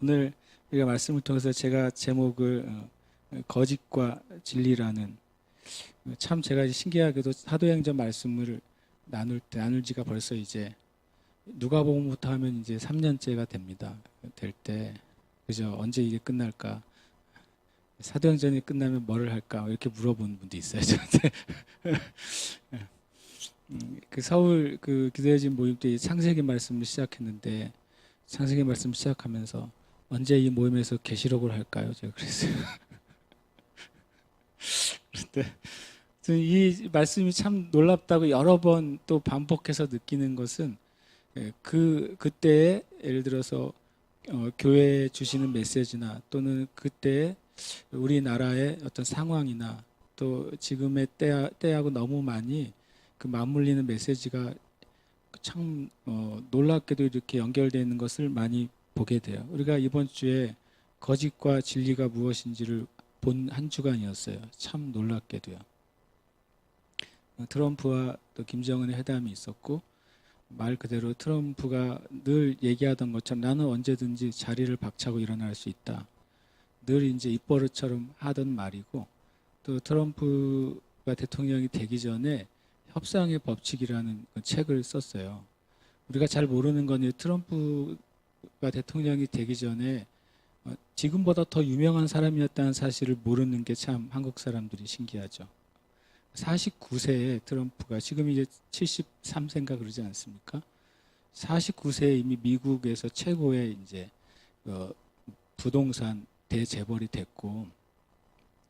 오늘 우리가 말씀을 통해서 제가 제목을 거짓과 진리라는, 참 제가 신기하게도 사도행전 말씀을 나눌 지가 벌써 이제 누가복음부터 하면 이제 3년째가 됩니다. 될 때 그죠? 언제 이게 끝날까? 사도행전이 끝나면 뭐를 할까? 이렇게 물어보는 분도 있어요, 저한테. 그 서울 그 기도해진 모임 때 창세기 말씀을 시작했는데, 창세기 말씀 시작하면서 언제 이 모임에서 계시록을 할까요? 제가 그랬어요. 그런데 이 말씀이 참 놀랍다고 여러 번 또 반복해서 느끼는 것은, 그때에 예를 들어서 교회에 주시는 메시지나, 또는 그때에 우리나라의 어떤 상황이나, 또 지금의 때하고 너무 많이 그 맞물리는 메시지가 참 놀랍게도 이렇게 연결되어 있는 것을 많이 보게 돼요. 우리가 이번 주에 거짓과 진리가 무엇인지를 본 한 주간이었어요. 참 놀랍게도요. 트럼프와 또 김정은의 회담이 있었고, 말 그대로 트럼프가 늘 얘기하던 것처럼 나는 언제든지 자리를 박차고 일어날 수 있다. 늘 이제 입버릇처럼 하던 말이고, 또 트럼프가 대통령이 되기 전에 협상의 법칙이라는 그 책을 썼어요. 우리가 잘 모르는 건 트럼프가 대통령이 되기 전에 지금보다 더 유명한 사람이었다는 사실을 모르는 게 참 한국 사람들이 신기하죠. 49세에 트럼프가, 지금 이제 73세인가 그러지 않습니까? 49세에 이미 미국에서 최고의 이제 부동산 대재벌이 됐고,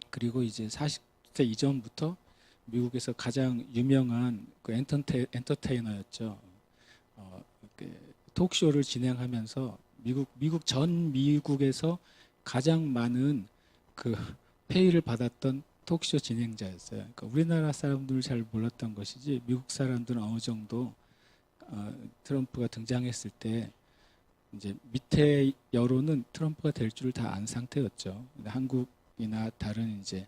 그리고 이제 40세 이전부터 미국에서 가장 유명한 그 엔터테이너였죠. 톡쇼를 진행하면서 미국에서 가장 많은 그 페이를 받았던 톡쇼 진행자였어요. 그러니까 우리나라 사람들은 잘 몰랐던 것이지, 미국 사람들은 어느 정도 트럼프가 등장했을 때 이제 밑에 여론은 트럼프가 될 줄 다 안 상태였죠. 한국이나 다른 이제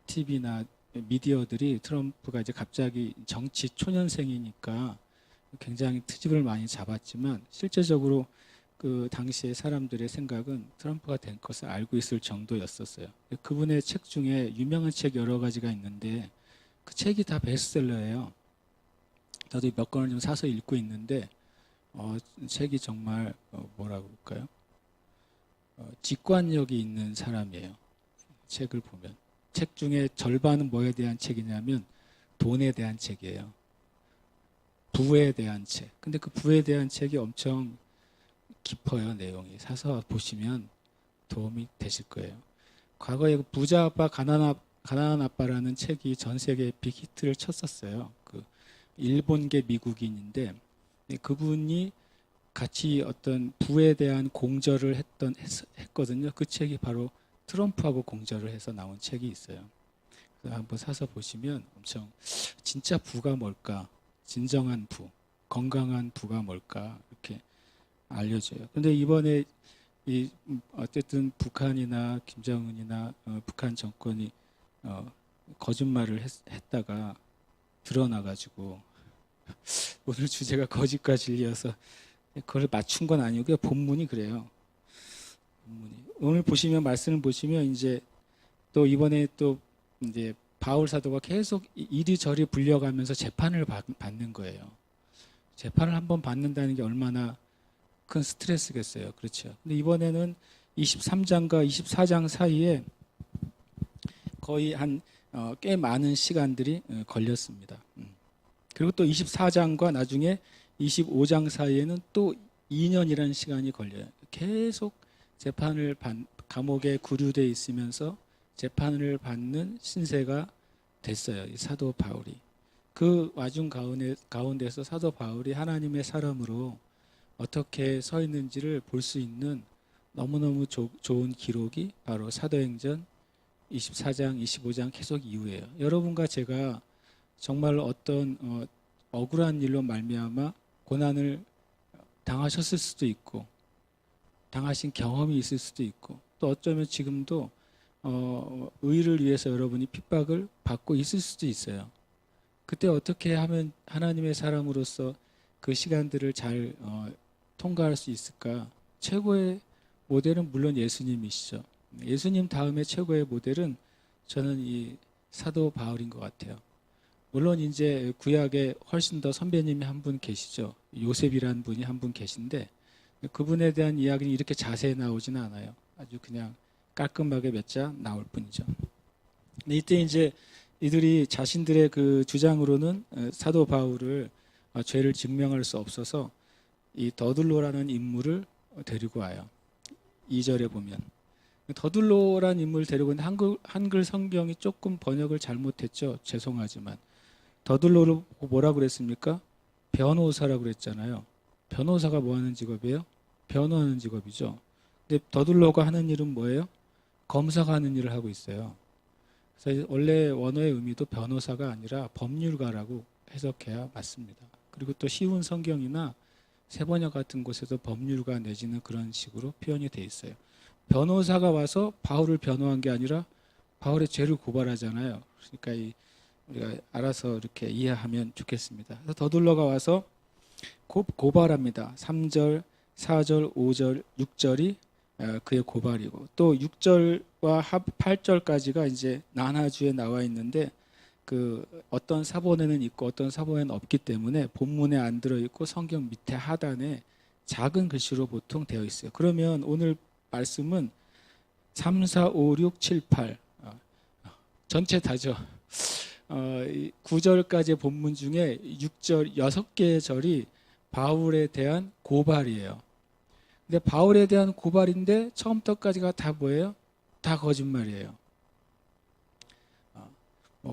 TV나 미디어들이 트럼프가 이제 갑자기 정치 초년생이니까 굉장히 트집을 많이 잡았지만, 실제적으로 그 당시에 사람들의 생각은 트럼프가 된 것을 알고 있을 정도였었어요. 그분의 책 중에 유명한 책 여러 가지가 있는데, 그 책이 다 베스트셀러예요. 저도 몇 권을 좀 사서 읽고 있는데, 책이 정말 뭐라고 할까요? 직관력이 있는 사람이에요. 책을 보면. 책 중에 절반은 뭐에 대한 책이냐면 돈에 대한 책이에요. 부에 대한 책. 근데 그 부에 대한 책이 엄청 깊어요, 내용이. 사서 보시면 도움이 되실 거예요. 과거에 그 부자 아빠, 가난한 아빠라는 책이 전 세계에 빅히트를 쳤었어요. 그 일본계 미국인인데, 그분이 같이 어떤 부에 대한 공저를 했거든요. 그 책이 바로 트럼프하고 공저를 해서 나온 책이 있어요. 그래서 한번 사서 보시면 엄청, 진짜 부가 뭘까? 진정한 부, 건강한 부가 뭘까? 이렇게 알려줘요. 근데 이번에 어쨌든 북한이나 김정은이나 북한 정권이 거짓말을 했다가 드러나가지고, 오늘 주제가 거짓과 진리여서 그걸 맞춘 건 아니고요. 본문이 그래요. 오늘 보시면, 말씀을 보시면 이제 또 이번에 또 이제 바울 사도가 계속 이리저리 불려가면서 재판을 받는 거예요. 재판을 한번 받는다는 게 얼마나 큰 스트레스겠어요. 그렇죠. 근데 이번에는 23장과 24장 사이에 거의 한 꽤 많은 시간들이 걸렸습니다. 그리고 또 24장과 나중에 25장 사이에는 또 2년이라는 시간이 걸려요. 계속 재판을 감옥에 구류돼 있으면서 재판을 받는 신세가 됐어요, 이 사도 바울이. 그 와중 가운데서 사도 바울이 하나님의 사람으로 어떻게 서 있는지를 볼 수 있는 너무너무 좋은 기록이 바로 사도행전 24장, 25장 계속 이후예요. 여러분과 제가 정말 어떤 억울한 일로 말미암아 고난을 당하셨을 수도 있고, 당하신 경험이 있을 수도 있고, 또 어쩌면 지금도 의를 위해서 여러분이 핍박을 받고 있을 수도 있어요. 그때 어떻게 하면 하나님의 사람으로서 그 시간들을 잘 통과할 수 있을까? 최고의 모델은 물론 예수님이시죠. 예수님 다음에 최고의 모델은 저는 이 사도 바울인 것 같아요. 물론 이제 구약에 훨씬 더 선배님이 한 분 계시죠. 요셉이라는 분이 한 분 계신데 그분에 대한 이야기는 이렇게 자세히 나오지는 않아요. 아주 그냥 깔끔하게 몇 자 나올 뿐이죠. 근데 이때 이제 이들이 자신들의 그 주장으로는 사도 바울을 죄를 증명할 수 없어서 이 더둘로라는 인물을 데리고 와요. 2절에 보면 더둘로라는 인물을 데리고 있는데 한글 성경이 조금 번역을 잘못했죠. 죄송하지만 더둘로를 보고 뭐라고 그랬습니까? 변호사라고 그랬잖아요. 변호사가 뭐 하는 직업이에요? 변호하는 직업이죠. 근데 더둘로가 하는 일은 뭐예요? 검사가 하는 일을 하고 있어요. 그래서 원래 원어의 의미도 변호사가 아니라 법률가라고 해석해야 맞습니다. 그리고 또 쉬운 성경이나 세번역 같은 곳에도 법률가 내지는 그런 식으로 표현이 돼 있어요. 변호사가 와서 바울을 변호한 게 아니라 바울의 죄를 고발하잖아요. 그러니까 우리가 알아서 이렇게 이해하면 좋겠습니다. 그래서 더둘러가 와서 고발합니다. 3절, 4절, 5절, 6절이 그의 고발이고 또 6절과 8절까지가 이제 난하주에 나와 있는데 그 어떤 사본에는 있고 어떤 사본에는 없기 때문에 본문에 안 들어 있고 성경 밑에 하단에 작은 글씨로 보통 되어 있어요. 그러면 오늘 말씀은 3, 4, 5, 6, 7, 8 전체 다죠. 9절까지의 본문 중에 6절 6개의 절이 바울에 대한 고발이에요. 근데 바울에 대한 고발인데 처음부터까지가 다 뭐예요? 다 거짓말이에요.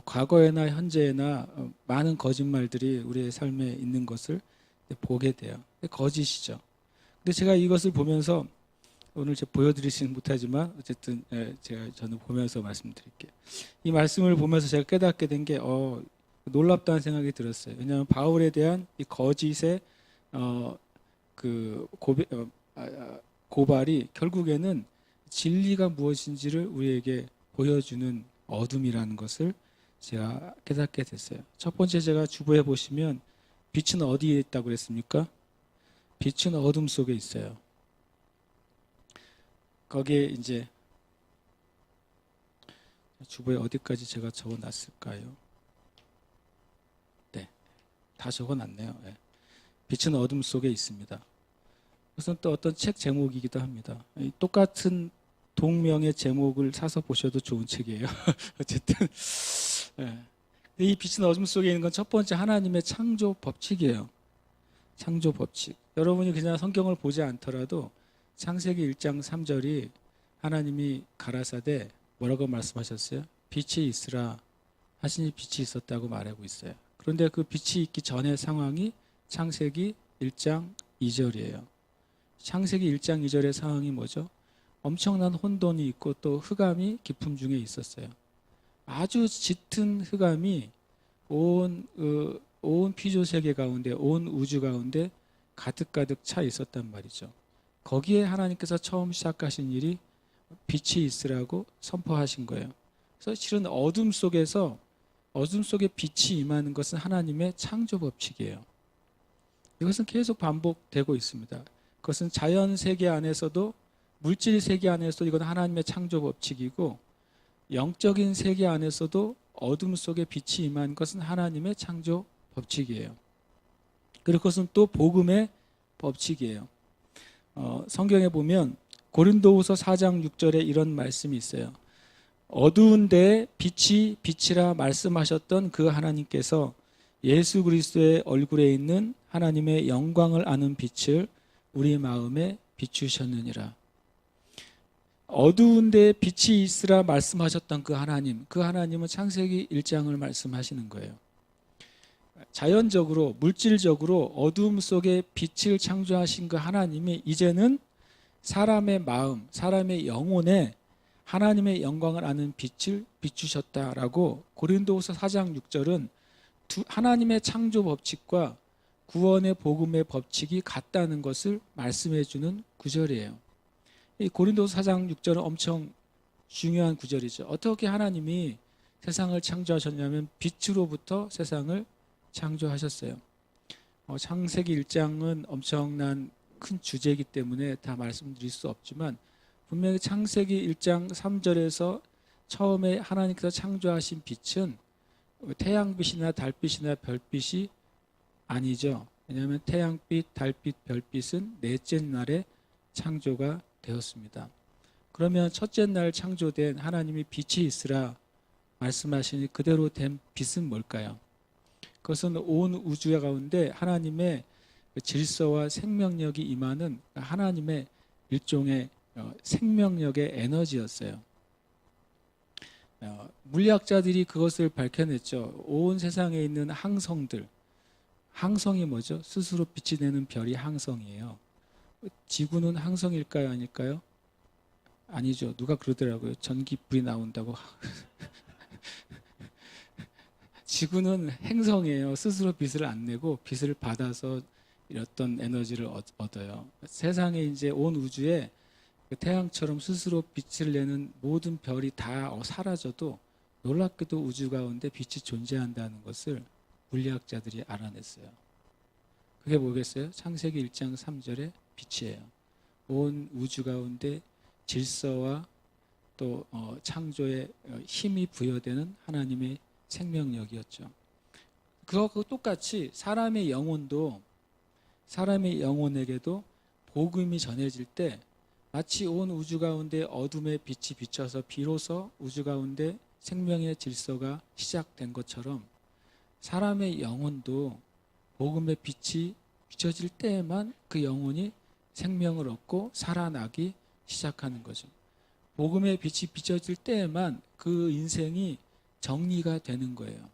과거에나 현재에나 많은 거짓말들이 우리의 삶에 있는 것을 보게 돼요. 거짓이죠. 근데 제가 이것을 보면서 오늘 제가 보여드리지는 못하지만 어쨌든 저는 보면서 말씀드릴게요. 이 말씀을 보면서 제가 깨닫게 된 게 놀랍다는 생각이 들었어요. 왜냐하면 바울에 대한 이 거짓의 고발이 결국에는 진리가 무엇인지를 우리에게 보여주는 어둠이라는 것을 제가 깨닫게 됐어요. 첫 번째 제가 주보에 보시면 빛은 어디에 있다고 그랬습니까? 빛은 어둠 속에 있어요. 거기에 이제 주보에 어디까지 제가 적어놨을까요? 네, 다 적어놨네요. 네. 빛은 어둠 속에 있습니다. 그것은 또 어떤 책 제목이기도 합니다. 똑같은 동명의 제목을 사서 보셔도 좋은 책이에요. 어쨌든 네. 이 빛은 어둠 속에 있는 건 첫 번째 하나님의 창조 법칙이에요. 창조 법칙. 여러분이 그냥 성경을 보지 않더라도 창세기 1장 3절이 하나님이 가라사대 뭐라고 말씀하셨어요? 빛이 있으라 하시니 빛이 있었다고 말하고 있어요. 그런데 그 빛이 있기 전의 상황이 창세기 1장 2절이에요. 창세기 1장 2절의 상황이 뭐죠? 엄청난 혼돈이 있고 또 흑암이 깊음 중에 있었어요. 아주 짙은 흑암이 온 피조 세계 가운데, 온 우주 가운데 가득가득 차 있었단 말이죠. 거기에 하나님께서 처음 시작하신 일이 빛이 있으라고 선포하신 거예요. 그래서 실은 어둠 속에 빛이 임하는 것은 하나님의 창조 법칙이에요. 이것은 계속 반복되고 있습니다. 그것은 자연 세계 안에서도 물질 세계 안에서도 이건 하나님의 창조 법칙이고 영적인 세계 안에서도 어둠 속에 빛이 임한 것은 하나님의 창조 법칙이에요. 그리고 그것은 또 복음의 법칙이에요. 성경에 보면 고린도후서 4장 6절에 이런 말씀이 있어요. 어두운 데에 빛이 빛이라 말씀하셨던 그 하나님께서 예수 그리스도의 얼굴에 있는 하나님의 영광을 아는 빛을 우리 마음에 비추셨느니라. 어두운 데에 빛이 있으라 말씀하셨던 그 하나님은 창세기 1장을 말씀하시는 거예요. 자연적으로 물질적으로 어두움 속에 빛을 창조하신 그 하나님이 이제는 사람의 마음, 사람의 영혼에 하나님의 영광을 아는 빛을 비추셨다라고 고린도후서 4장 6절은 하나님의 창조 법칙과 구원의 복음의 법칙이 같다는 것을 말씀해 주는 구절이에요. 이 고린도서 4장 6절은 엄청 중요한 구절이죠. 어떻게 하나님이 세상을 창조하셨냐면 빛으로부터 세상을 창조하셨어요. 창세기 1장은 엄청난 큰 주제이기 때문에 다 말씀드릴 수 없지만 분명히 창세기 1장 3절에서 처음에 하나님께서 창조하신 빛은 태양빛이나 달빛이나 별빛이 아니죠. 왜냐하면 태양빛, 달빛, 별빛은 넷째 날에 창조가 되었습니다. 그러면 첫째 날 창조된 하나님이 빛이 있으라 말씀하시니 그대로 된 빛은 뭘까요? 그것은 온 우주 가운데 하나님의 질서와 생명력이 임하는 하나님의 일종의 생명력의 에너지였어요. 물리학자들이 그것을 밝혀냈죠. 온 세상에 있는 항성들, 항성이 뭐죠? 스스로 빛이 내는 별이 항성이에요. 지구는 항성일까요? 아닐까요? 아니죠. 누가 그러더라고요. 전기불이 나온다고. 지구는 행성이에요. 스스로 빛을 안 내고 빛을 받아서 어떤 에너지를 얻어요. 세상에 이제 온 우주에 태양처럼 스스로 빛을 내는 모든 별이 다 사라져도 놀랍게도 우주 가운데 빛이 존재한다는 것을 물리학자들이 알아냈어요. 그게 뭐겠어요? 창세기 1장 3절의 빛이에요. 온 우주 가운데 질서와 또 창조에 힘이 부여되는 하나님의 생명력이었죠. 그것과 똑같이 사람의 영혼에게도 복음이 전해질 때 마치 온 우주 가운데 어둠의 빛이 비쳐서 비로소 우주 가운데 생명의 질서가 시작된 것처럼 사람의 영혼도 복음의 빛이 비춰질 때에만 그 영혼이 생명을 얻고 살아나기 시작하는 거죠. 복음의 빛이 비춰질 때에만 그 인생이 정리가 되는 거예요.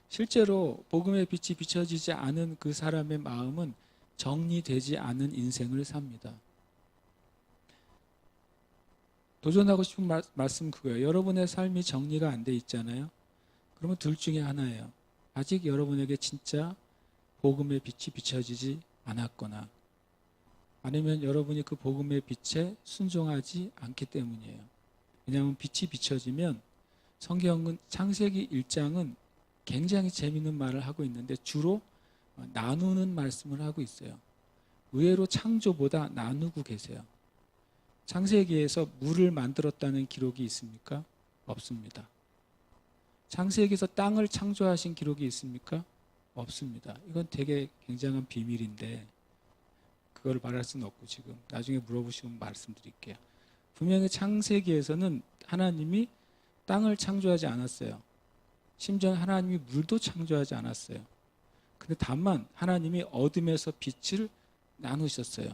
실제로 복음의 빛이 비춰지지 않은 그 사람의 마음은 정리되지 않은 인생을 삽니다. 도전하고 싶은 말씀 그거예요. 여러분의 삶이 정리가 안 돼 있잖아요. 그러면 둘 중에 하나예요. 아직 여러분에게 진짜 복음의 빛이 비춰지지 않았거나 아니면 여러분이 그 복음의 빛에 순종하지 않기 때문이에요. 왜냐하면 빛이 비춰지면 성경은 창세기 1장은 굉장히 재미있는 말을 하고 있는데 주로 나누는 말씀을 하고 있어요. 의외로 창조보다 나누고 계세요. 창세기에서 물을 만들었다는 기록이 있습니까? 없습니다. 창세기에서 땅을 창조하신 기록이 있습니까? 없습니다. 이건 되게 굉장한 비밀인데 그걸 말할 수는 없고 지금 나중에 물어보시면 말씀드릴게요. 분명히 창세기에서는 하나님이 땅을 창조하지 않았어요. 심지어 하나님이 물도 창조하지 않았어요. 근데 다만 하나님이 어둠에서 빛을 나누셨어요.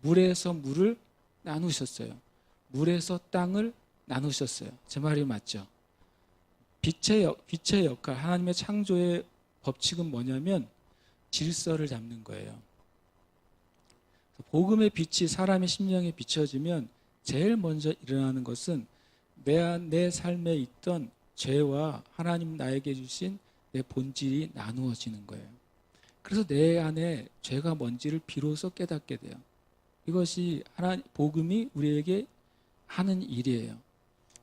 물에서 물을 나누셨어요. 물에서 땅을 나누셨어요. 제 말이 맞죠? 빛의 역할, 하나님의 창조의 법칙은 뭐냐면 질서를 잡는 거예요. 복음의 빛이 사람의 심령에 비춰지면 제일 먼저 일어나는 것은 내 삶에 있던 죄와 하나님 나에게 주신 내 본질이 나누어지는 거예요. 그래서 내 안에 죄가 뭔지를 비로소 깨닫게 돼요. 이것이 복음이 우리에게 하는 일이에요.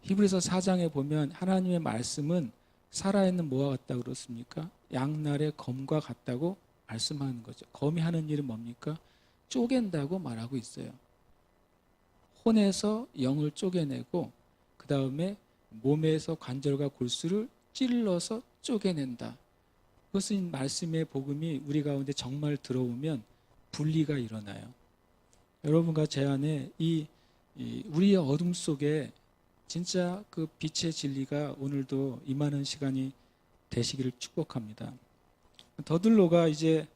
히브리서 4장에 보면 하나님의 말씀은 살아있는 뭐와 같다고 그렇습니까? 양날의 검과 같다고 말씀하는 거죠. 검이 하는 일은 뭡니까? 쪼갠다고 말하고 있어요. 혼에서 영을 쪼개내고 그 다음에 몸에서 관절과 골수를 찔러서 쪼개낸다. 그것은 말씀의 복음이 우리 가운데 정말 들어오면 분리가 일어나요. 여러분과 제 안에 우리의 어둠 속에 진짜 그 빛의 진리가 오늘도 임하는 시간이 되시기를 축복합니다. 더들로가 이제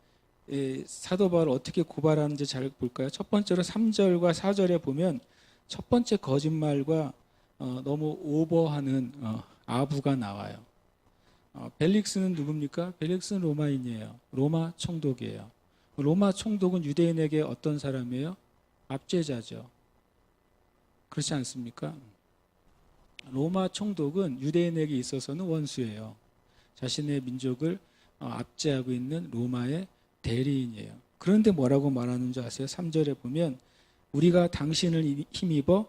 사도 바울을 어떻게 고발하는지 잘 볼까요? 첫 번째로 3절과 4절에 보면 첫 번째 거짓말과 너무 오버하는 아부가 나와요. 벨릭스는 누굽니까? 벨릭스는 로마인이에요. 로마 총독이에요. 로마 총독은 유대인에게 어떤 사람이에요? 압제자죠. 그렇지 않습니까? 로마 총독은 유대인에게 있어서는 원수예요. 자신의 민족을 압제하고 있는 로마의 대리인이에요. 그런데 뭐라고 말하는 줄 아세요? 3절에 보면 우리가 당신을 힘입어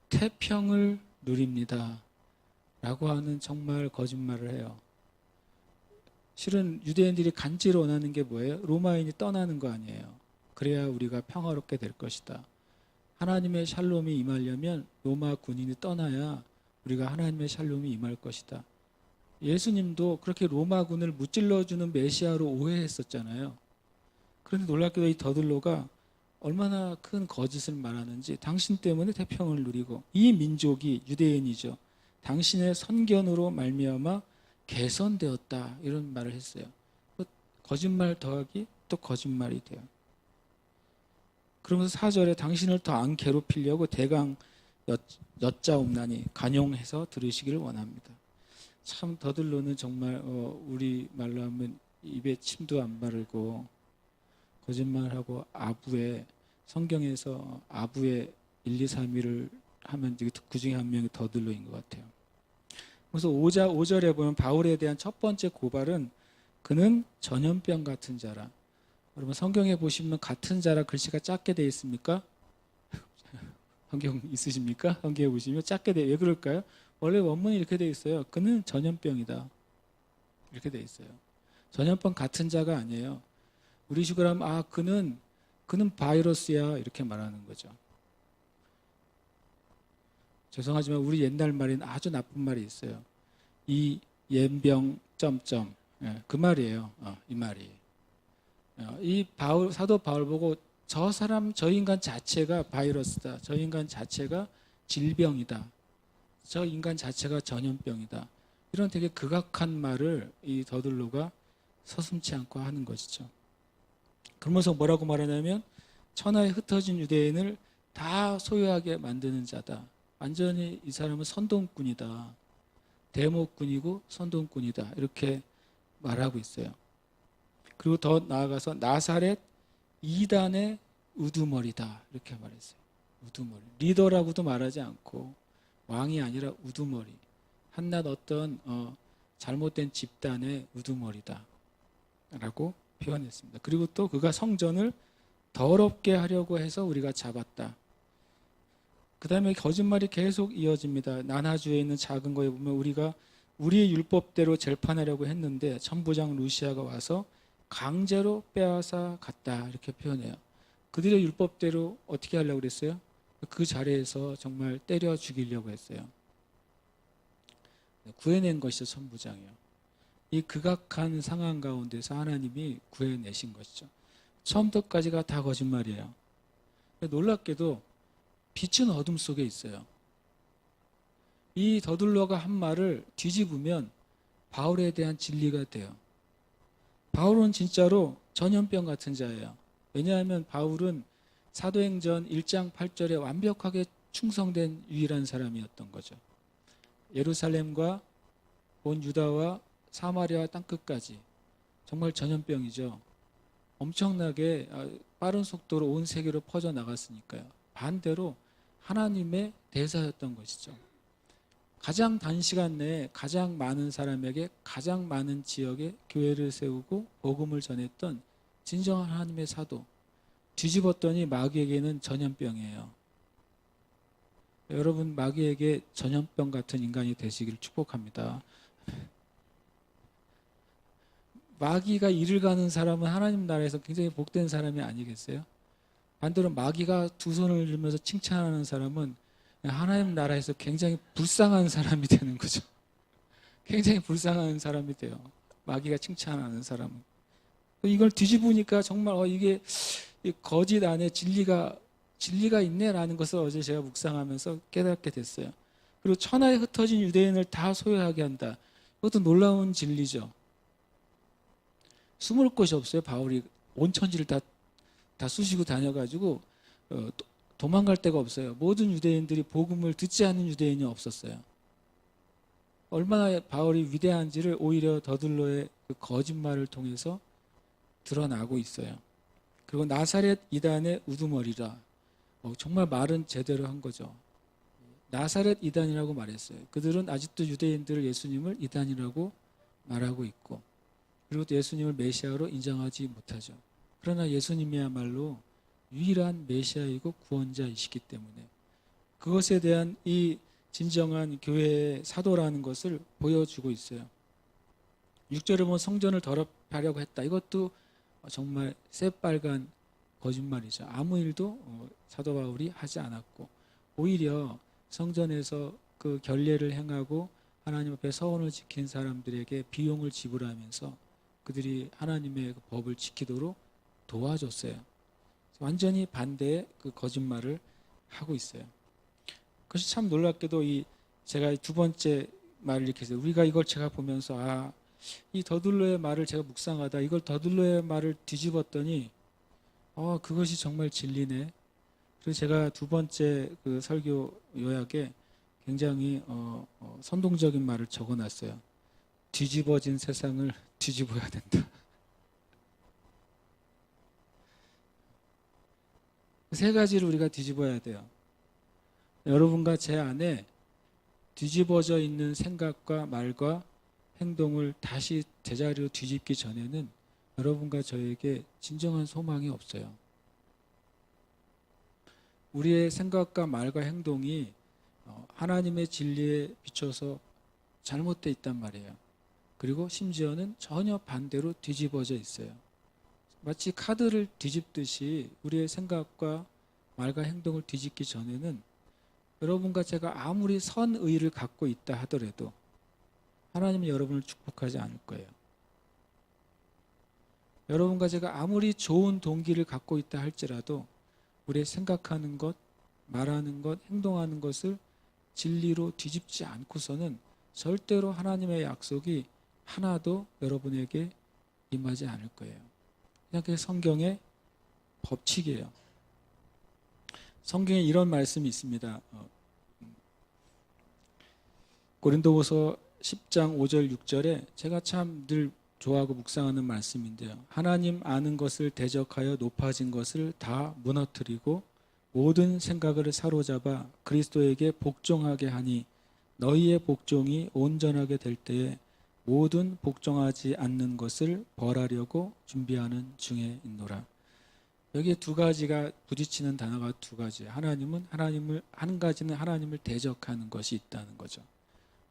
태평을 누립니다. 라고 하는 정말 거짓말을 해요. 실은 유대인들이 간절히 원하는 게 뭐예요? 로마인이 떠나는 거 아니에요. 그래야 우리가 평화롭게 될 것이다. 하나님의 샬롬이 임하려면 로마 군인이 떠나야 우리가 하나님의 샬롬이 임할 것이다. 예수님도 그렇게 로마군을 무찔러주는 메시아로 오해했었잖아요. 그런데 놀랍게도 이 더들로가 얼마나 큰 거짓을 말하는지, 당신 때문에 태평을 누리고 이 민족이 유대인이죠. 당신의 선견으로 말미암아 개선되었다, 이런 말을 했어요. 거짓말 더하기 또 거짓말이 돼요. 그러면서 4절에 당신을 더 안 괴롭히려고 대강 여짜옵나니 간용해서 들으시기를 원합니다. 참 더들로는 정말 우리 말로 하면 입에 침도 안 바르고 거짓말하고 아부에, 성경에서 아부에 1, 2, 3일을 하면 그 중에 한 명이 더들로인 것 같아요. 그래서 5절에 보면 바울에 대한 첫 번째 고발은 그는 전염병 같은 자라. 여러분 성경에 보시면 같은 자라 글씨가 작게 되어 있습니까? 성경 있으십니까? 성경에 보시면 작게 돼. 왜 그럴까요? 원래 원문이 이렇게 되어 있어요. 그는 전염병이다. 이렇게 되어 있어요. 전염병 같은 자가 아니에요. 우리 식으로 하면 그는 바이러스야, 이렇게 말하는 거죠. 죄송하지만 우리 옛날 말에는 아주 나쁜 말이 있어요. 이 옌병 점점, 그 말이에요. 이 말이. 이 사도 바울 보고 저 인간 자체가 바이러스다. 저 인간 자체가 질병이다. 저 인간 자체가 전염병이다. 이런 되게 극악한 말을 이 더들로가 서슴지 않고 하는 것이죠. 그러면서 뭐라고 말하냐면 천하에 흩어진 유대인을 다 소유하게 만드는 자다. 완전히 이 사람은 선동꾼이다. 대목꾼이고 선동꾼이다. 이렇게 말하고 있어요. 그리고 더 나아가서 나사렛 이단의 우두머리다, 이렇게 말했어요. 우두머리. 리더라고도 말하지 않고 왕이 아니라 우두머리. 한낱 어떤 잘못된 집단의 우두머리다 라고 표현했습니다. 그리고 또 그가 성전을 더럽게 하려고 해서 우리가 잡았다. 그 다음에 거짓말이 계속 이어집니다. 난하주에 있는 작은 거에 보면 우리가 우리의 율법대로 재판하려고 했는데 천부장 루시아가 와서 강제로 빼앗아 갔다, 이렇게 표현해요. 그들의 율법대로 어떻게 하려고 그랬어요? 그 자리에서 정말 때려 죽이려고 했어요. 구해낸 것이죠, 천부장이요. 이 극악한 상황 가운데서 하나님이 구해내신 것이죠. 처음부터까지가 다 거짓말이에요. 놀랍게도 빛은 어둠 속에 있어요. 이 더들로가 한 말을 뒤집으면 바울에 대한 진리가 돼요. 바울은 진짜로 전염병 같은 자예요. 왜냐하면 바울은 사도행전 1장 8절에 완벽하게 충성된 유일한 사람이었던 거죠. 예루살렘과 온 유다와 사마리아 땅끝까지 정말 전염병이죠. 엄청나게 빠른 속도로 온 세계로 퍼져나갔으니까요. 반대로 하나님의 대사였던 것이죠. 가장 단시간 내에 가장 많은 사람에게 가장 많은 지역에 교회를 세우고 복음을 전했던 진정한 하나님의 사도. 뒤집었더니 마귀에게는 전염병이에요. 여러분, 마귀에게 전염병 같은 인간이 되시기를 축복합니다. 마귀가 일을 가는 사람은 하나님 나라에서 굉장히 복된 사람이 아니겠어요? 반대로 마귀가 두 손을 들면서 칭찬하는 사람은 하나님 나라에서 굉장히 불쌍한 사람이 되는 거죠. 굉장히 불쌍한 사람이 돼요. 마귀가 칭찬하는 사람은. 이걸 뒤집으니까 정말 이게 거짓 안에 진리가 있네라는 것을 어제 제가 묵상하면서 깨닫게 됐어요. 그리고 천하에 흩어진 유대인을 다 소유하게 한다. 이것도 놀라운 진리죠. 숨을 곳이 없어요. 바울이 온 천지를 다 쑤시고 다녀가지고 도망갈 데가 없어요. 모든 유대인들이 복음을 듣지 않는 유대인이 없었어요. 얼마나 바울이 위대한지를 오히려 더들로의 그 거짓말을 통해서 드러나고 있어요. 그리고 나사렛 이단의 우두머리라. 정말 말은 제대로 한 거죠. 나사렛 이단이라고 말했어요. 그들은 아직도 유대인들을, 예수님을 이단이라고 말하고 있고, 그리고 또 예수님을 메시아로 인정하지 못하죠. 그러나 예수님이야말로 유일한 메시아이고 구원자이시기 때문에 그것에 대한 이 진정한 교회의 사도라는 것을 보여주고 있어요. 6절에 보면 성전을 더럽히려고 했다. 이것도 정말 새빨간 거짓말이죠. 아무 일도 사도 바울이 하지 않았고 오히려 성전에서 그 결례를 행하고 하나님 앞에 서원을 지킨 사람들에게 비용을 지불하면서 그들이 하나님의 그 법을 지키도록 도와줬어요. 완전히 반대의 그 거짓말을 하고 있어요. 그것이 참 놀랍게도 제가 두 번째 말을 이렇게 해서 우리가 이걸 제가 보면서 이 더둘로의 말을 제가 묵상하다 이걸 더둘로의 말을 뒤집었더니 그것이 정말 진리네. 그래서 제가 두 번째 그 설교 요약에 굉장히 선동적인 말을 적어놨어요. 뒤집어진 세상을 뒤집어야 된다. 세 가지를 우리가 뒤집어야 돼요. 여러분과 제 안에 뒤집어져 있는 생각과 말과 행동을 다시 제자리로 뒤집기 전에는 여러분과 저에게 진정한 소망이 없어요. 우리의 생각과 말과 행동이 하나님의 진리에 비춰서 잘못되어 있단 말이에요. 그리고 심지어는 전혀 반대로 뒤집어져 있어요. 마치 카드를 뒤집듯이 우리의 생각과 말과 행동을 뒤집기 전에는 여러분과 제가 아무리 선의를 갖고 있다 하더라도 하나님은 여러분을 축복하지 않을 거예요. 여러분과 제가 아무리 좋은 동기를 갖고 있다 할지라도 우리의 생각하는 것, 말하는 것, 행동하는 것을 진리로 뒤집지 않고서는 절대로 하나님의 약속이 하나도 여러분에게 임하지 않을 거예요. 그냥 그게 성경의 법칙이에요. 성경에 이런 말씀이 있습니다. 고린도후서 10장 5절 6절에 제가 참 늘 좋아하고 묵상하는 말씀인데요. 하나님 아는 것을 대적하여 높아진 것을 다 무너뜨리고 모든 생각을 사로잡아 그리스도에게 복종하게 하니 너희의 복종이 온전하게 될 때에 모든 복종하지 않는 것을 벌하려고 준비하는 중에 있노라. 여기에 두 가지가 부딪히는 단어가 두 가지. 한 가지는 하나님을 대적하는 것이 있다는 거죠.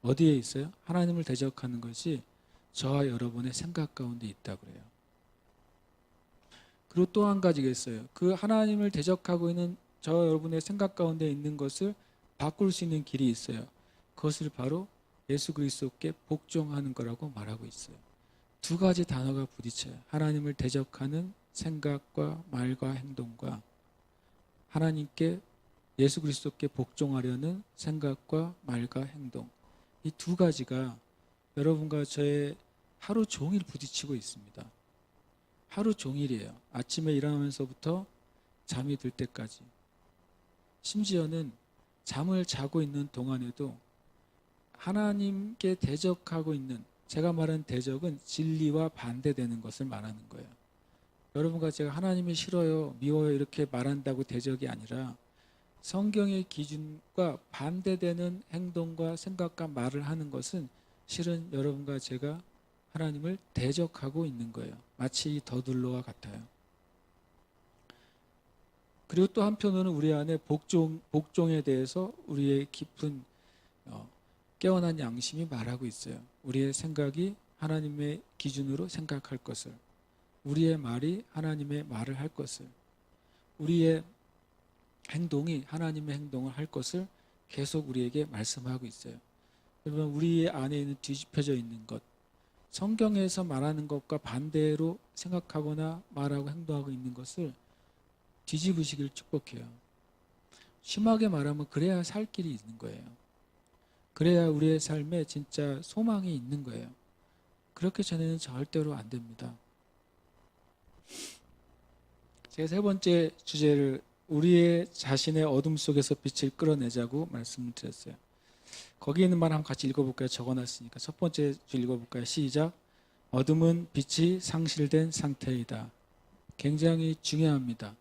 어디에 있어요? 하나님을 대적하는 것이 저와 여러분의 생각 가운데 있다고 그래요. 그리고 또 한 가지가 있어요. 그 하나님을 대적하고 있는 저와 여러분의 생각 가운데 있는 것을 바꿀 수 있는 길이 있어요. 그것을 바로 예수 그리스도께 복종하는 거라고 말하고 있어요. 두 가지 단어가 부딪혀요. 하나님을 대적하는 생각과 말과 행동과 하나님께 예수 그리스도께 복종하려는 생각과 말과 행동. 이 두 가지가 여러분과 저의 하루 종일 부딪히고 있습니다. 하루 종일이에요. 아침에 일어나면서부터 잠이 들 때까지. 심지어는 잠을 자고 있는 동안에도 하나님께 대적하고 있는, 제가 말한 대적은 진리와 반대되는 것을 말하는 거예요. 여러분과 제가 하나님이 싫어요, 미워요 이렇게 말한다고 대적이 아니라 성경의 기준과 반대되는 행동과 생각과 말을 하는 것은 실은 여러분과 제가 하나님을 대적하고 있는 거예요. 마치 이 더둘로와 같아요. 그리고 또 한편으로는 우리 안에 복종에 대해서 우리의 깊은 깨어난 양심이 말하고 있어요. 우리의 생각이 하나님의 기준으로 생각할 것을, 우리의 말이 하나님의 말을 할 것을, 우리의 행동이 하나님의 행동을 할 것을 계속 우리에게 말씀하고 있어요. 여러분, 우리 안에 있는 뒤집혀져 있는 것, 성경에서 말하는 것과 반대로 생각하거나 말하고 행동하고 있는 것을 뒤집으시길 축복해요. 심하게 말하면 그래야 살 길이 있는 거예요. 그래야 우리의 삶에 진짜 소망이 있는 거예요. 그렇게 전에는 절대로 안 됩니다. 제가 세 번째 주제를 우리의 자신의 어둠 속에서 빛을 끌어내자고 말씀을 드렸어요. 거기 있는 말 한번 같이 읽어볼까요? 적어놨으니까. 첫 번째 줄 읽어볼까요? 시작. 어둠은 빛이 상실된 상태이다. 굉장히 중요합니다.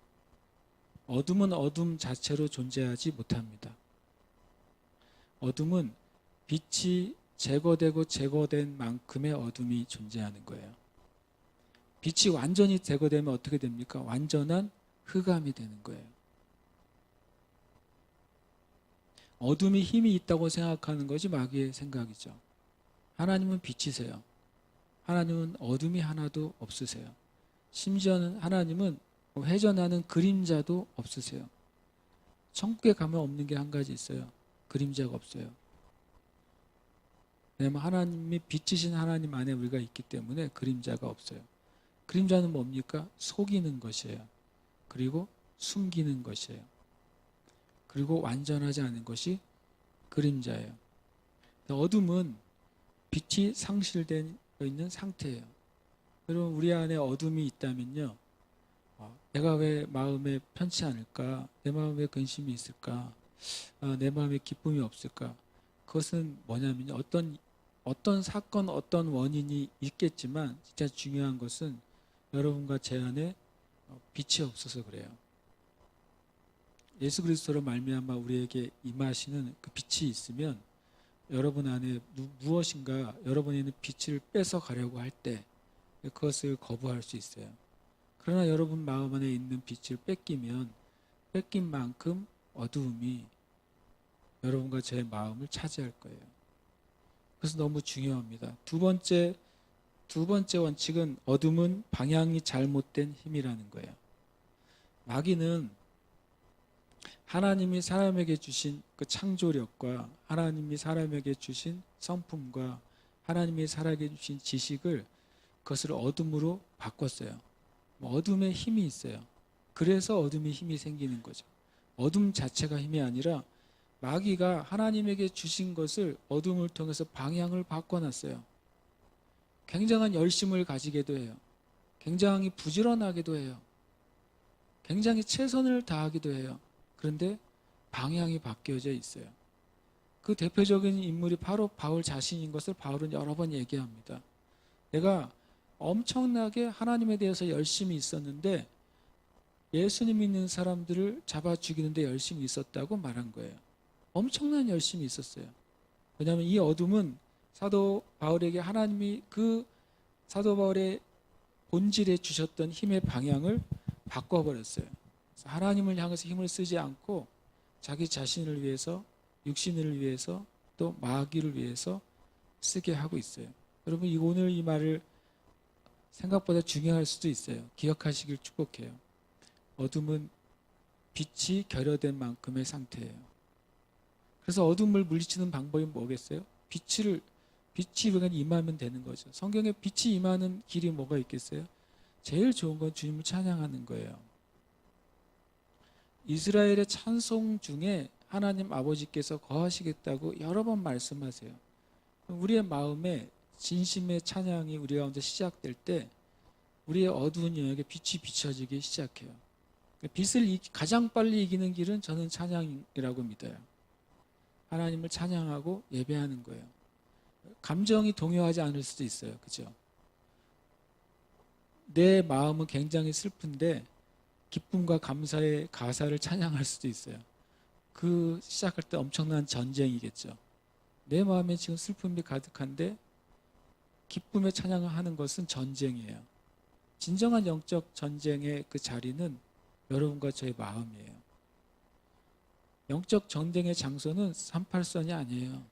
어둠은 어둠 자체로 존재하지 못합니다. 어둠은 빛이 제거되고 제거된 만큼의 어둠이 존재하는 거예요. 빛이 완전히 제거되면 어떻게 됩니까? 완전한 흑암이 되는 거예요. 어둠이 힘이 있다고 생각하는 것이 마귀의 생각이죠. 하나님은 빛이세요. 하나님은 어둠이 하나도 없으세요. 심지어는 하나님은 회전하는 그림자도 없으세요. 천국에 가면 없는 게 한 가지 있어요. 그림자가 없어요. 왜냐하면 하나님이 빛이신 하나님 안에 우리가 있기 때문에 그림자가 없어요. 그림자는 뭡니까? 속이는 것이에요. 그리고 숨기는 것이에요. 그리고 완전하지 않은 것이 그림자예요. 어둠은 빛이 상실되어 있는 상태예요. 여러분, 우리 안에 어둠이 있다면요, 내가 왜 마음에 편치 않을까? 내 마음에 근심이 있을까? 내 마음에 기쁨이 없을까? 그것은 뭐냐면요, 어떤 사건, 어떤 원인이 있겠지만 진짜 중요한 것은 여러분과 제 안에 빛이 없어서 그래요. 예수 그리스도로 말미암아 우리에게 임하시는 그 빛이 있으면 여러분 안에 무엇인가 여러분에 있는 빛을 뺏어 가려고 할 때 그것을 거부할 수 있어요. 그러나 여러분 마음 안에 있는 빛을 뺏기면 뺏긴 만큼 어두움이 여러분과 제 마음을 차지할 거예요. 그래서 너무 중요합니다. 두 번째 원칙은 어둠은 방향이 잘못된 힘이라는 거예요. 마귀는 하나님이 사람에게 주신 그 창조력과 하나님이 사람에게 주신 성품과 하나님이 사람에게 주신 지식을 그것을 어둠으로 바꿨어요. 어둠에 힘이 있어요. 그래서 어둠에 힘이 생기는 거죠. 어둠 자체가 힘이 아니라 마귀가 하나님에게 주신 것을 어둠을 통해서 방향을 바꿔놨어요. 굉장한 열심을 가지게도 해요. 굉장히 부지런하게도 해요. 굉장히 최선을 다하기도 해요. 그런데 방향이 바뀌어져 있어요. 그 대표적인 인물이 바로 바울 자신인 것을 바울은 여러 번 얘기합니다. 내가 엄청나게 하나님에 대해서 열심히 있었는데 예수님 믿는 사람들을 잡아 죽이는데 열심히 있었다고 말한 거예요. 엄청난 열심히 있었어요. 왜냐하면 이 어둠은 사도 바울에게 하나님이 그 사도 바울의 본질에 주셨던 힘의 방향을 바꿔버렸어요. 하나님을 향해서 힘을 쓰지 않고 자기 자신을 위해서, 육신을 위해서, 또 마귀를 위해서 쓰게 하고 있어요. 여러분, 오늘 이 말을 생각보다 중요할 수도 있어요. 기억하시길 축복해요. 어둠은 빛이 결여된 만큼의 상태예요. 그래서 어둠을 물리치는 방법이 뭐겠어요? 빛이 그냥 임하면 되는 거죠. 성경에 빛이 임하는 길이 뭐가 있겠어요? 제일 좋은 건 주님을 찬양하는 거예요. 이스라엘의 찬송 중에 하나님 아버지께서 거하시겠다고 여러 번 말씀하세요. 우리의 마음에 진심의 찬양이 우리 가운데 시작될 때 우리의 어두운 영역에 빛이 비춰지기 시작해요. 빛을 가장 빨리 이기는 길은 저는 찬양이라고 믿어요. 하나님을 찬양하고 예배하는 거예요. 감정이 동요하지 않을 수도 있어요. 그죠? 내 마음은 굉장히 슬픈데 기쁨과 감사의 가사를 찬양할 수도 있어요. 그 시작할 때 엄청난 전쟁이겠죠. 내 마음에 지금 슬픔이 가득한데 기쁨의 찬양을 하는 것은 전쟁이에요. 진정한 영적 전쟁의 그 자리는 여러분과 저의 마음이에요. 영적 전쟁의 장소는 38선이 아니에요.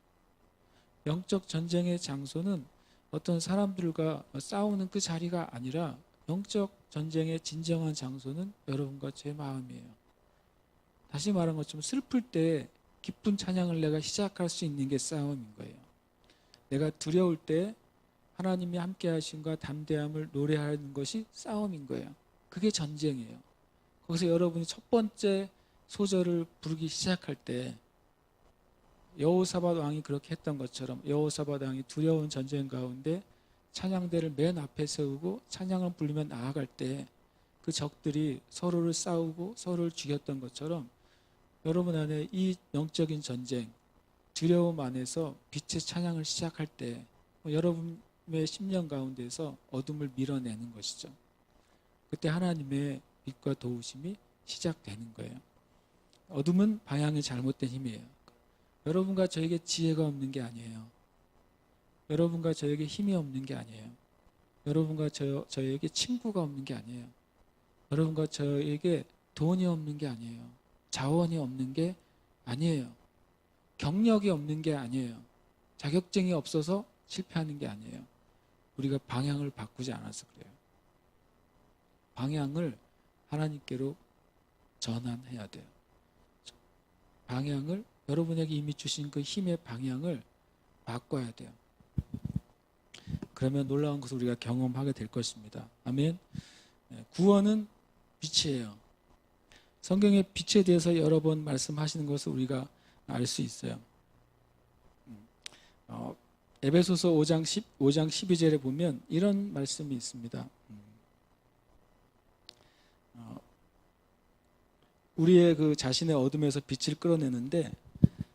영적 전쟁의 장소는 어떤 사람들과 싸우는 그 자리가 아니라 영적 전쟁의 진정한 장소는 여러분과 제 마음이에요. 다시 말한 것처럼 슬플 때 기쁜 찬양을 내가 시작할 수 있는 게 싸움인 거예요. 내가 두려울 때 하나님이 함께 하심과 담대함을 노래하는 것이 싸움인 거예요. 그게 전쟁이에요. 거기서 여러분이 첫 번째 소절을 부르기 시작할 때 여호사밧 왕이 그렇게 했던 것처럼 여호사밧 왕이 두려운 전쟁 가운데 찬양대를 맨 앞에 세우고 찬양을 부르며 나아갈 때 그 적들이 서로를 싸우고 서로를 죽였던 것처럼 여러분 안에 이 영적인 전쟁, 두려움 안에서 빛의 찬양을 시작할 때 여러분의 심령 가운데서 어둠을 밀어내는 것이죠. 그때 하나님의 빛과 도우심이 시작되는 거예요. 어둠은 방향이 잘못된 힘이에요. 여러분과 저에게 지혜가 없는 게 아니에요. 여러분과 저에게 힘이 없는 게 아니에요. 여러분과 저에게 친구가 없는 게 아니에요. 여러분과 저에게 돈이 없는 게 아니에요. 자원이 없는 게 아니에요. 경력이 없는 게 아니에요. 자격증이 없어서 실패하는 게 아니에요. 우리가 방향을 바꾸지 않아서 그래요. 방향을 하나님께로 전환해야 돼요. 방향을, 여러분에게 이미 주신 그 힘의 방향을 바꿔야 돼요. 그러면 놀라운 것을 우리가 경험하게 될 것입니다. 아멘. 구원은 빛이에요. 성경의 빛에 대해서 여러 번 말씀하시는 것을 우리가 알 수 있어요. 에베소서 5장 12절에 보면 이런 말씀이 있습니다. 우리의 그 자신의 어둠에서 빛을 끌어내는데,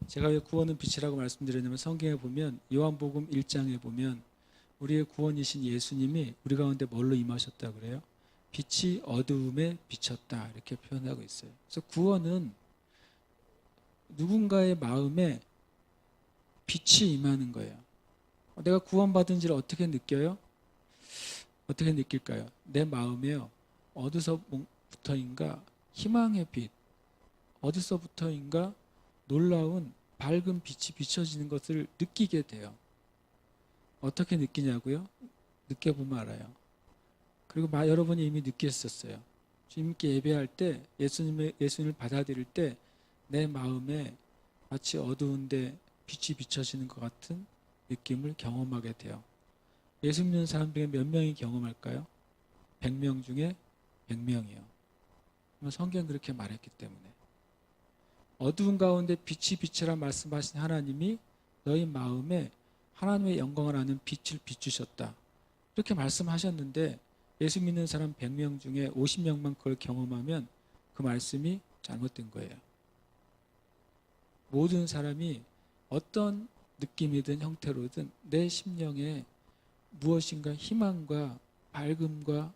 제가 왜 구원은 빛이라고 말씀드렸냐면, 성경에 보면 요한복음 1장에 보면 우리의 구원이신 예수님이 우리 가운데 뭘로 임하셨다 그래요? 빛이 어두움에 비쳤다, 이렇게 표현하고 있어요. 그래서 구원은 누군가의 마음에 빛이 임하는 거예요. 내가 구원받은지를 어떻게 느껴요? 어떻게 느낄까요? 내 마음에요, 어디서부터인가 희망의 빛, 어디서부터인가 놀라운 밝은 빛이 비춰지는 것을 느끼게 돼요. 어떻게 느끼냐고요? 느껴보면 알아요. 그리고 여러분이 이미 느꼈었어요. 주님께 예배할 때, 예수님을 받아들일 때 내 마음에 마치 어두운데 빛이 비춰지는 것 같은 느낌을 경험하게 돼요. 예수 믿는 사람 중에 몇 명이 경험할까요? 100명 중에 100명이요. 성경은 그렇게 말했기 때문에. 어두운 가운데 빛이 빛이라 말씀하신 하나님이 너희 마음에 하나님의 영광을 아는 빛을 비추셨다, 이렇게 말씀하셨는데, 예수 믿는 사람 100명 중에 50명만 그걸 경험하면 그 말씀이 잘못된 거예요. 모든 사람이 어떤 느낌이든 형태로든 내 심령에 무엇인가 희망과 밝음과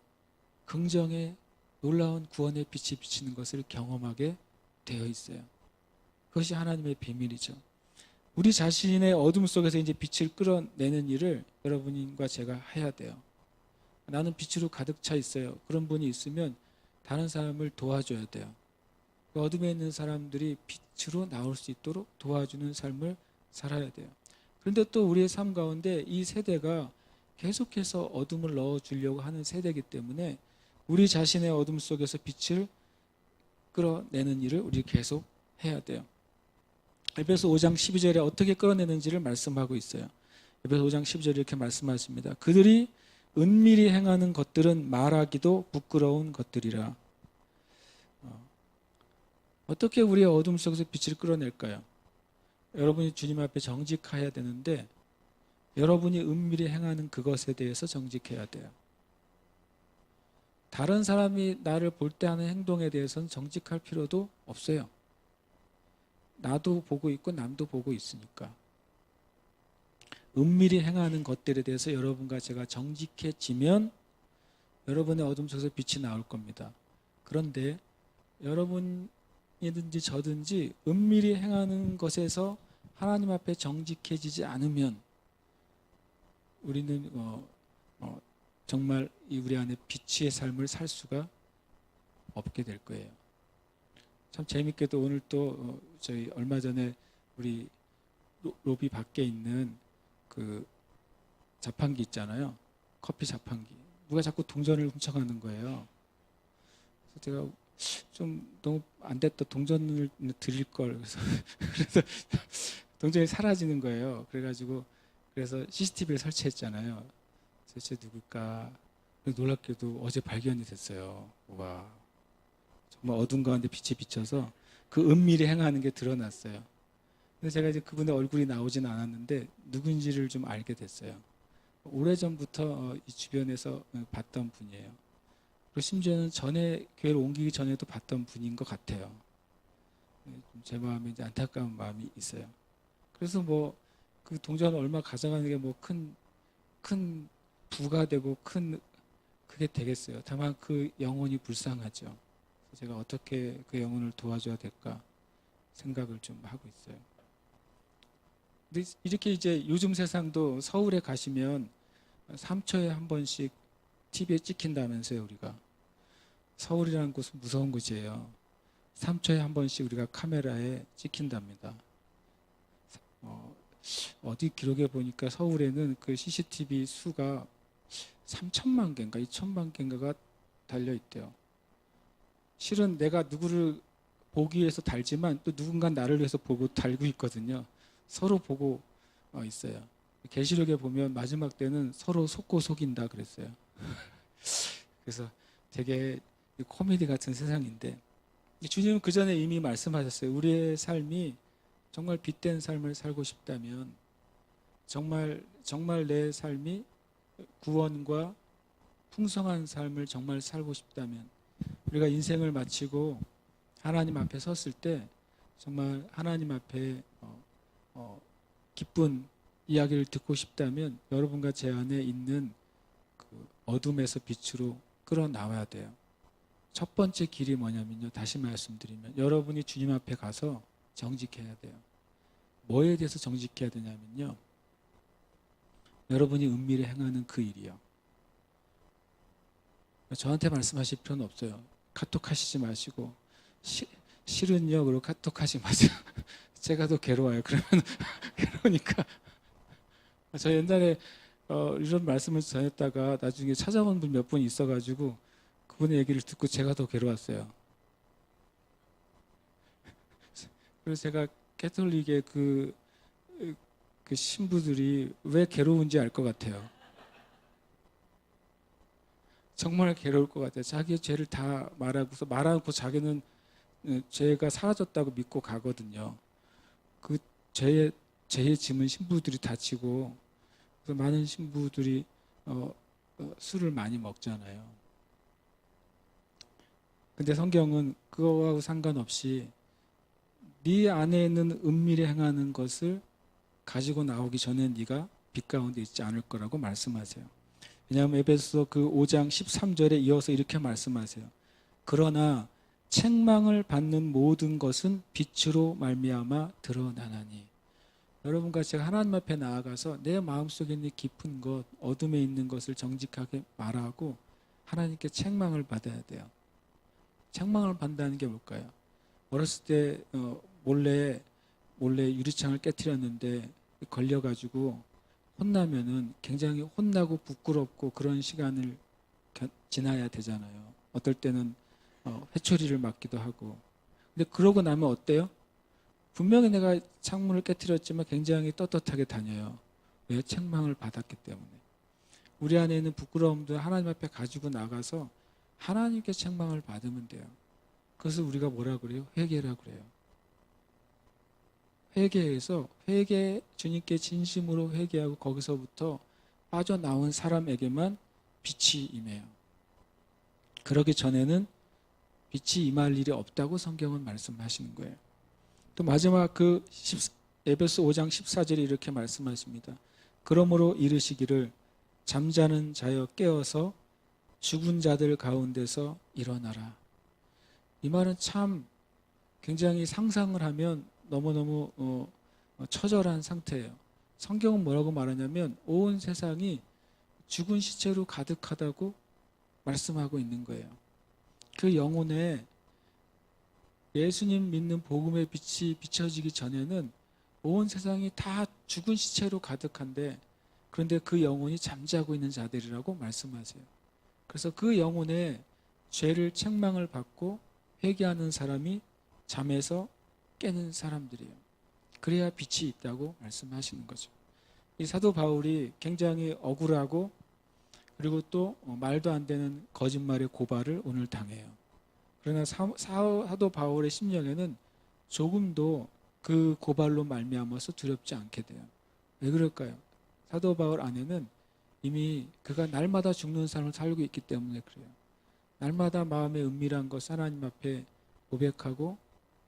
긍정의 놀라운 구원의 빛이 비치는 것을 경험하게 되어 있어요. 그것이 하나님의 비밀이죠. 우리 자신의 어둠 속에서 이제 빛을 끌어내는 일을 여러분과 제가 해야 돼요. 나는 빛으로 가득 차 있어요. 그런 분이 있으면 다른 사람을 도와줘야 돼요. 그 어둠에 있는 사람들이 빛으로 나올 수 있도록 도와주는 삶을 살아야 돼요. 그런데 또 우리의 삶 가운데 이 세대가 계속해서 어둠을 넣어주려고 하는 세대이기 때문에 우리 자신의 어둠 속에서 빛을 끌어내는 일을 우리 계속 해야 돼요. 에베소 5장 12절에 어떻게 끌어내는지를 말씀하고 있어요. 에베소 5장 12절에 이렇게 말씀하십니다. 그들이 은밀히 행하는 것들은 말하기도 부끄러운 것들이라. 어떻게 우리의 어둠 속에서 빛을 끌어낼까요? 여러분이 주님 앞에 정직해야 되는데, 여러분이 은밀히 행하는 그것에 대해서 정직해야 돼요. 다른 사람이 나를 볼 때 하는 행동에 대해서는 정직할 필요도 없어요. 나도 보고 있고 남도 보고 있으니까. 은밀히 행하는 것들에 대해서 여러분과 제가 정직해지면 여러분의 어둠 속에서 빛이 나올 겁니다. 그런데 여러분이든지 저든지 은밀히 행하는 것에서 하나님 앞에 정직해지지 않으면 우리는 정말 우리 안에 빛의 삶을 살 수가 없게 될 거예요. 참 재밌게도 오늘 또 저희 얼마 전에 우리 로비 밖에 있는 그 자판기 있잖아요. 커피 자판기. 누가 자꾸 동전을 훔쳐가는 거예요. 그래서 제가 좀 너무 안 됐다, 동전을 드릴 걸. 그래서 동전이 사라지는 거예요. 그래서 CCTV를 설치했잖아요. 도대체 누굴까? 놀랍게도 어제 발견이 됐어요. 와, 정말 어둠 가운데 빛이 비쳐서 그 은밀히 행하는 게 드러났어요. 근데 제가 이제 그분의 얼굴이 나오진 않았는데 누군지를 좀 알게 됐어요. 오래전부터 이 주변에서 봤던 분이에요. 그리고 심지어는 전에 교회를 옮기기 전에도 봤던 분인 것 같아요. 제 마음에 이제 안타까운 마음이 있어요. 그래서 뭐 그 동전을 얼마 가져가는 게 뭐 큰 부가 되고 그게 되겠어요. 다만 그 영혼이 불쌍하죠. 제가 어떻게 그 영혼을 도와줘야 될까 생각을 좀 하고 있어요. 근데 이렇게 이제 요즘 세상도 서울에 가시면 3초에 한 번씩 TV에 찍힌다면서요. 우리가 서울이라는 곳은 무서운 곳이에요. 3초에 한 번씩 우리가 카메라에 찍힌답니다. 어디 기록에 보니까 서울에는 그 CCTV 수가 3천만 개인가 2천만 개인가가 달려 있대요. 실은 내가 누구를 보기 위해서 달지만 또 누군가 나를 위해서 보고 달고 있거든요. 서로 보고 있어요. 계시록에 보면 마지막 때는 서로 속고 속인다 그랬어요. 그래서 되게 코미디 같은 세상인데 주님은 그 전에 이미 말씀하셨어요. 우리의 삶이 정말 빛된 삶을 살고 싶다면 정말 내 삶이 구원과 풍성한 삶을 정말 살고 싶다면 우리가 인생을 마치고 하나님 앞에 섰을 때 정말 하나님 앞에 기쁜 이야기를 듣고 싶다면 여러분과 제 안에 있는 그 어둠에서 빛으로 끌어나와야 돼요. 첫 번째 길이 뭐냐면요. 다시 말씀드리면 여러분이 주님 앞에 가서 정직해야 돼요. 뭐에 대해서 정직해야 되냐면요. 여러분이 은밀히 행하는 그 일이요. 저한테 말씀하실 필요는 없어요. 카톡 하시지 마시고 실은요. 그리고 카톡 하지 마세요. 제가 더 괴로워요. 그러면 괴로우니까. 저 옛날에 이런 말씀을 전했다가 나중에 찾아온 분 몇 분 있어가지고 그분의 얘기를 듣고 제가 더 괴로웠어요. 그래서 제가 캐톨릭의 그 신부들이 왜 괴로운지 알 것 같아요. 정말 괴로울 것 같아요. 자기의 죄를 다 말하고 자기는 죄가 사라졌다고 믿고 가거든요. 그 죄의 짐은 신부들이 다 지고 그래서 많은 신부들이 술을 많이 먹잖아요. 근데 성경은 그거하고 상관없이 네 안에 있는 은밀히 행하는 것을 가지고 나오기 전에 네가 빛 가운데 있지 않을 거라고 말씀하세요. 왜냐하면 에베소 그 5장 13절에 이어서 이렇게 말씀하세요. 그러나 책망을 받는 모든 것은 빛으로 말미암아 드러나나니. 여러분과 제가 하나님 앞에 나아가서 내 마음속에 있는 깊은 것, 어둠에 있는 것을 정직하게 말하고 하나님께 책망을 받아야 돼요. 책망을 받는다는 게 뭘까요? 어렸을 때 몰래 유리창을 깨트렸는데 걸려가지고 혼나면은 굉장히 혼나고 부끄럽고 그런 시간을 지나야 되잖아요. 어떨 때는 회초리를 맞기도 하고. 근데 그러고 나면 어때요? 분명히 내가 창문을 깨트렸지만 굉장히 떳떳하게 다녀요. 왜? 책망을 받았기 때문에. 우리 안에 있는 부끄러움도 하나님 앞에 가지고 나가서 하나님께 책망을 받으면 돼요. 그것을 우리가 뭐라 그래요? 회개라 그래요. 회개해서 주님께 진심으로 회개하고 거기서부터 빠져나온 사람에게만 빛이 임해요. 그러기 전에는 빛이 임할 일이 없다고 성경은 말씀하시는 거예요. 또 마지막 에베소 5장 14절에 이렇게 말씀하십니다. 그러므로 이르시기를 잠자는 자여 깨어서 죽은 자들 가운데서 일어나라. 이 말은 참 굉장히 상상을 하면 너무너무 처절한 상태예요. 성경은 뭐라고 말하냐면 온 세상이 죽은 시체로 가득하다고 말씀하고 있는 거예요. 그 영혼에 예수님 믿는 복음의 빛이 비춰지기 전에는 온 세상이 다 죽은 시체로 가득한데 그런데 그 영혼이 잠자고 있는 자들이라고 말씀하세요. 그래서 그 영혼에 죄를 책망을 받고 회개하는 사람이 잠에서 깨는 사람들이에요. 그래야 빛이 있다고 말씀하시는 거죠. 이 사도 바울이 굉장히 억울하고 그리고 또 말도 안 되는 거짓말의 고발을 오늘 당해요. 그러나 사도 바울의 심령에는 조금도 그 고발로 말미암아서 두렵지 않게 돼요. 왜 그럴까요? 사도 바울 안에는 이미 그가 날마다 죽는 삶을 살고 있기 때문에 그래요. 날마다 마음의 은밀한 것 하나님 앞에 고백하고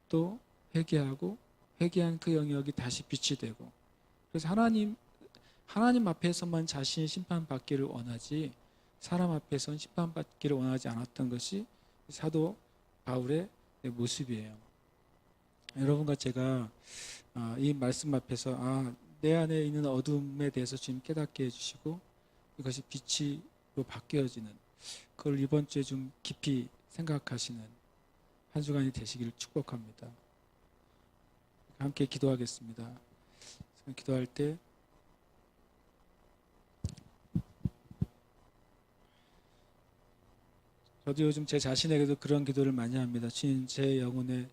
또 회개한 그 영역이 다시 빛이 되고 그래서 하나님 앞에서만 자신이 심판받기를 원하지 사람 앞에서는 심판받기를 원하지 않았던 것이 사도 바울의 모습이에요. 여러분과 제가 이 말씀 앞에서 내 안에 있는 어둠에 대해서 주님 깨닫게 해주시고 이것이 빛으로 바뀌어지는 그걸 이번 주에 좀 깊이 생각하시는 한 주간이 되시기를 축복합니다. 함께 기도하겠습니다. 기도할 때 저도 요즘 제 자신에게도 그런 기도를 많이 합니다. 주님, 제 영혼에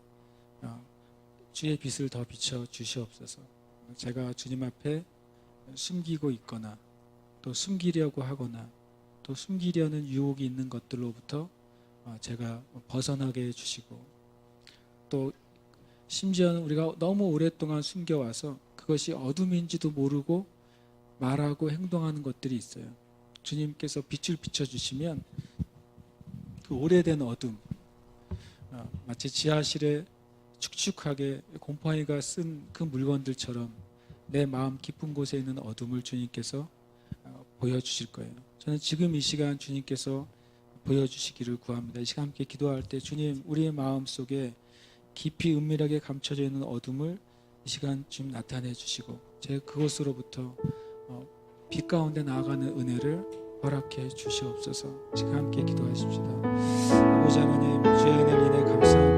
주의 빛을 더 비춰 주시옵소서. 제가 주님 앞에 숨기고 있거나 또 숨기려고 하거나 또 숨기려는 유혹이 있는 것들로부터 제가 벗어나게 해주시고, 또 심지어는 우리가 너무 오랫동안 숨겨와서 그것이 어둠인지도 모르고 말하고 행동하는 것들이 있어요. 주님께서 빛을 비춰주시면 그 오래된 어둠, 마치 지하실에 축축하게 곰팡이가 쓴 그 물건들처럼 내 마음 깊은 곳에 있는 어둠을 주님께서 보여주실 거예요. 저는 지금 이 시간 주님께서 보여주시기를 구합니다. 이 시간 함께 기도할 때 주님, 우리의 마음 속에 깊이 은밀하게 감춰져 있는 어둠을 이 시간 주님 나타내 주시고, 제가 그곳으로부터 빛 가운데 나아가는 은혜를 허락해 주시옵소서. 지금 함께 기도하십시다. 아버지 하나님, 주의 은혜를 인해 감사합니다.